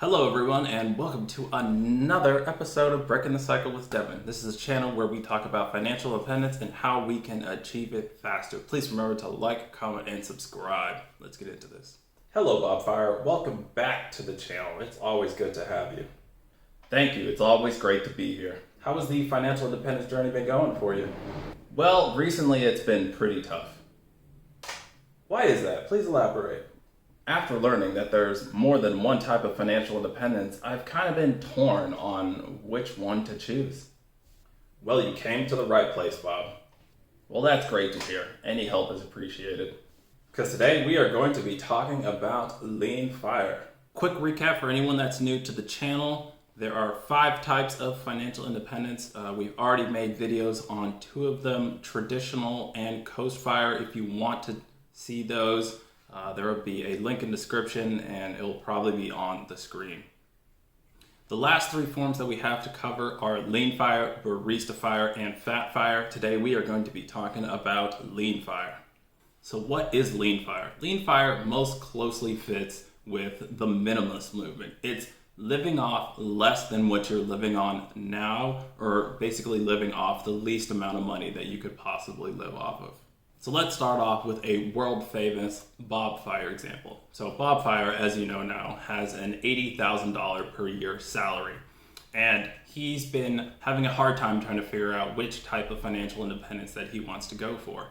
Hello everyone and welcome to another episode of Breaking the Cycle with Devin. This is a channel where we talk about financial independence and how we can achieve it faster. Please remember to like, comment, and subscribe. Let's get into this. Hello Bob Fire, welcome back to the channel. It's always good to have you. Thank you, it's always great to be here. How has the financial independence journey been going for you? Well, recently it's been pretty tough. Why is that? Please elaborate. After learning that there's more than one type of financial independence, I've kind of been torn on which one to choose. Well, you came to the right place, Bob. Well, that's great to hear. Any help is appreciated. Because today we are going to be talking about lean fire. Quick recap for anyone that's new to the channel. There are 5 types of financial independence. We've already made videos on 2 of them, traditional and coast fire. If you want to see those, there will be a link in the description and it will probably be on the screen. The last 3 forms that we have to cover are lean fire, barista fire, and fat fire. Today we are going to be talking about lean fire. So what is lean fire? Lean fire most closely fits with the minimalist movement. It's living off less than what you're living on now, or basically living off the least amount of money that you could possibly live off of. So let's start off with a world famous Bob Fire example. So Bob Fire, as you know now, has an $80,000 per year salary. And he's been having a hard time trying to figure out which type of financial independence that he wants to go for.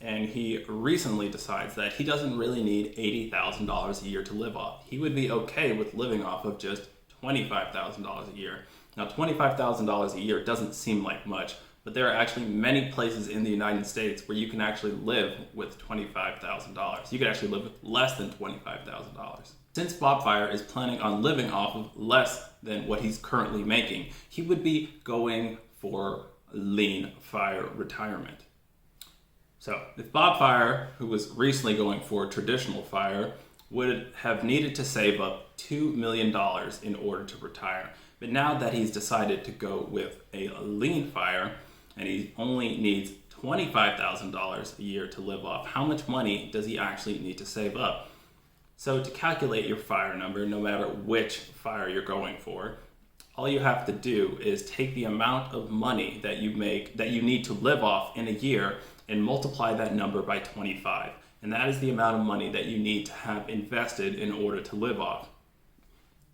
And he recently decides that he doesn't really need $80,000 a year to live off. He would be okay with living off of just $25,000 a year. Now, $25,000 a year doesn't seem like much, but there are actually many places in the United States where you can actually live with $25,000. You can actually live with less than $25,000. Since Bob Fire is planning on living off of less than what he's currently making, he would be going for lean fire retirement. So if Bob Fire, who was recently going for traditional fire, would have needed to save up $2 million in order to retire, but now that he's decided to go with a lean fire, and he only needs $25,000 a year to live off, how much money does he actually need to save up? So to calculate your fire number, no matter which fire you're going for, all you have to do is take the amount of money that you make, that you need to live off in a year, and multiply that number by 25. And that is the amount of money that you need to have invested in order to live off.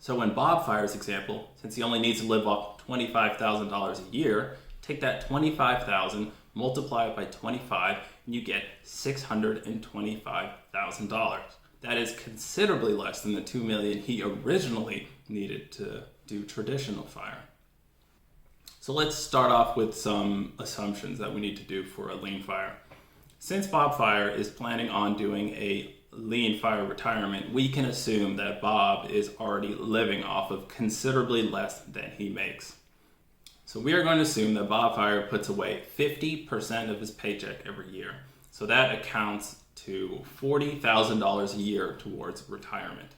So in Bob Fire's example, since he only needs to live off $25,000 a year, take that $25,000, multiply it by 25, and you get $625,000. That is considerably less than the $2 million he originally needed to do traditional fire. So let's start off with some assumptions that we need to do for a lean fire. Since Bob Fire is planning on doing a lean fire retirement, we can assume that Bob is already living off of considerably less than he makes. So we are going to assume that Bob Fire puts away 50% of his paycheck every year. So that accounts to $40,000 a year towards retirement.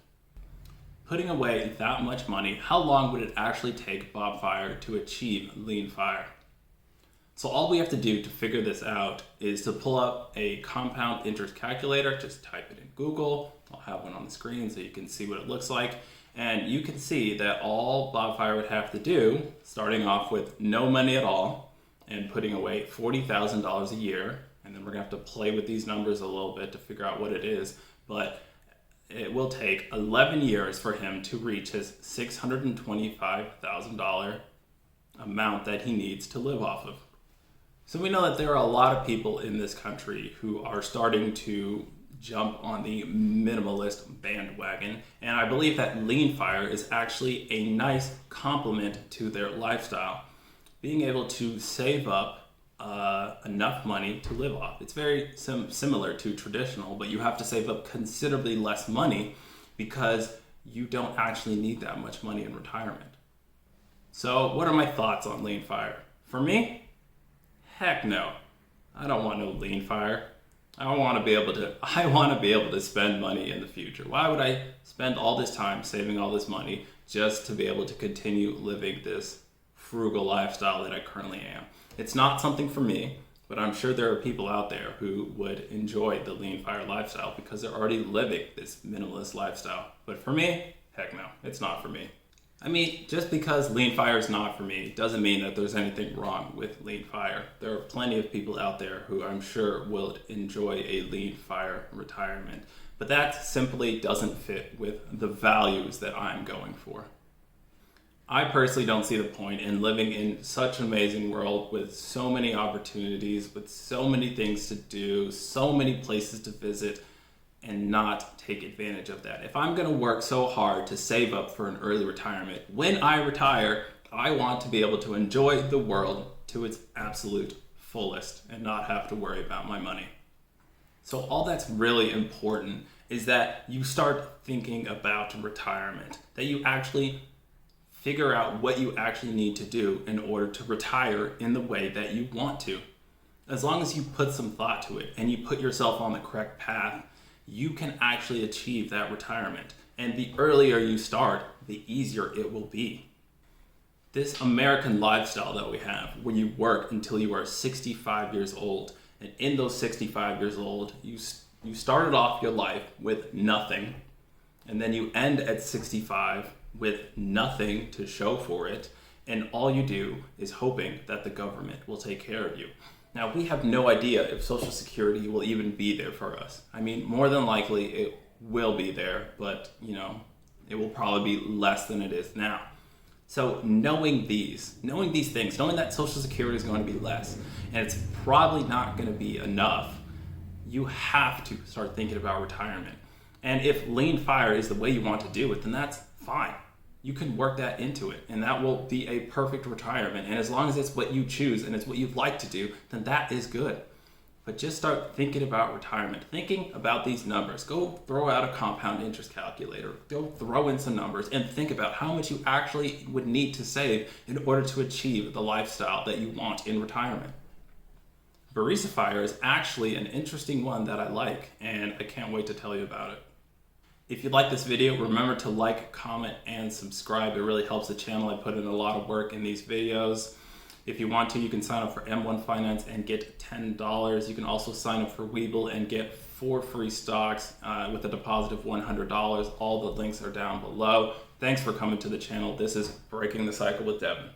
Putting away that much money, how long would it actually take Bob Fire to achieve lean fire? So all we have to do to figure this out is to pull up a compound interest calculator. Just type it in Google. I'll have one on the screen so you can see what it looks like. And you can see that all Bob Fire would have to do, starting off with no money at all and putting away $40,000 a year, and then we're going to have to play with these numbers a little bit to figure out what it is, but it will take 11 years for him to reach his $625,000 amount that he needs to live off of. So we know that there are a lot of people in this country who are starting to jump on the minimalist bandwagon, and I believe that lean fire is actually a nice complement to their lifestyle. Being able to save up enough money to live off. It's very similar to traditional, but you have to save up considerably less money because you don't actually need that much money in retirement. So what are my thoughts on lean fire? For me, heck no. I don't want no lean fire. I want to be able to spend money in the future. Why would I spend all this time saving all this money just to be able to continue living this frugal lifestyle that I currently am? It's not something for me, but I'm sure there are people out there who would enjoy the lean fire lifestyle because they're already living this minimalist lifestyle. But for me, heck no. it's not for me. I mean, just because lean fire is not for me doesn't mean that there's anything wrong with lean fire. There are plenty of people out there who I'm sure will enjoy a lean fire retirement, but that simply doesn't fit with the values that I'm going for. I personally don't see the point in living in such an amazing world with so many opportunities, with so many things to do, so many places to visit, and not take advantage of that. If I'm going to work so hard to save up for an early retirement, when I retire, I want to be able to enjoy the world to its absolute fullest and not have to worry about my money. So all that's really important is that you start thinking about retirement, that you actually figure out what you actually need to do in order to retire in the way that you want to. As long as you put some thought to it and you put yourself on the correct path, you can actually achieve that retirement. And the earlier you start, the easier it will be. This American lifestyle that we have, where you work until you are 65 years old, and in those 65 years old, you started off your life with nothing, and then you end at 65 with nothing to show for it, and all you do is hoping that the government will take care of you. Now, we have no idea if Social Security will even be there for us. I mean, more than likely it will be there, but it will probably be less than it is now. So knowing these things, knowing that Social Security is going to be less, and it's probably not going to be enough, you have to start thinking about retirement. And if lean fire is the way you want to do it, then that's fine. You can work that into it, and that will be a perfect retirement. And as long as it's what you choose and it's what you'd like to do, then that is good. But just start thinking about retirement, thinking about these numbers. Go throw out a compound interest calculator. Go throw in some numbers and think about how much you actually would need to save in order to achieve the lifestyle that you want in retirement. Barista Fire is actually an interesting one that I like, and I can't wait to tell you about it. If you like this video, remember to like, comment, and subscribe. It really helps the channel. I put in a lot of work in these videos. If you want to, you can sign up for M1 Fiance and get $10. You can also sign up for Webull and get 4 free stocks with a deposit of $100. All the links are down below. Thanks for coming to the channel. This is Breaking the Cycle with Devin.